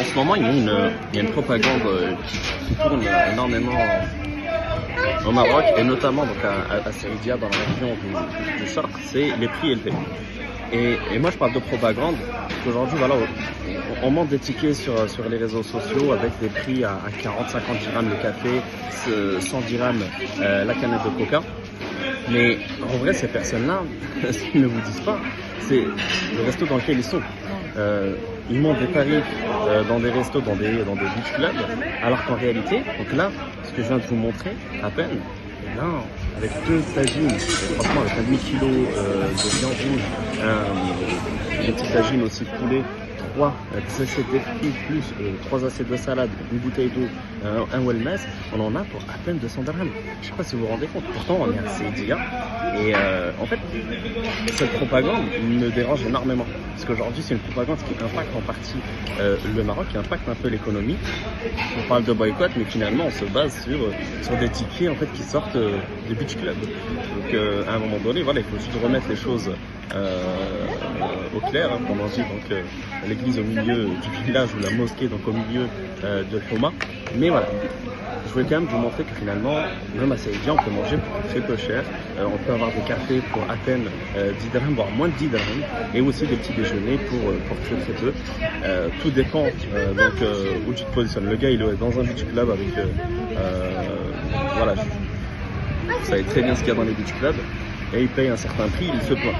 ce moment, il y a une propagande qui tourne énormément au Maroc et notamment donc à Saïdia, dans la région du Charq, c'est les prix élevés. Et moi je parle de propagande, parce qu'aujourd'hui voilà, on monte des tickets sur les réseaux sociaux avec des prix à 40-50 dirhams le café, 100 dirhams la canette de coca. Mais en vrai, ces personnes-là, ce qu'ils ne vous disent pas, c'est le resto dans lequel ils sont. Ils montent des tarifs dans des restos, dans des beach clubs, alors qu'en réalité, donc là, ce que je viens de vous montrer, à peine, là, avec 2 tagines, et franchement avec un demi-kilo de viande rouge, une petite tagine aussi poulet, 3 assiettes de fruits, plus 3 assiettes de salade, une bouteille d'eau, un wellness, on en a pour à peine 200 dirhams. Je sais pas si vous vous rendez compte, pourtant on est à Saïdia. Et en fait, cette propagande me dérange énormément. Parce qu'aujourd'hui, c'est une propagande qui impacte en partie le Maroc, qui impacte un peu l'économie. On parle de boycott, mais finalement, on se base sur des tickets en fait, qui sortent des beach clubs. Donc, à un moment donné, voilà, il faut juste remettre les choses au clair. Hein, comme on dit, donc, l'église au milieu du village ou la mosquée donc au milieu de Houma. Mais voilà. Je voulais quand même vous montrer que finalement, même à Saïdia, on peut manger pour très peu cher. On peut avoir des cafés pour à peine 10 dirhams, voire moins de 10 dirhams. Et aussi des petits déjeuners pour très très peu. Tout dépend où tu te positionnes. Le gars, il est dans un beach club avec... voilà, vous savez très bien ce qu'il y a dans les beach clubs. Et il paye un certain prix, il se plaint.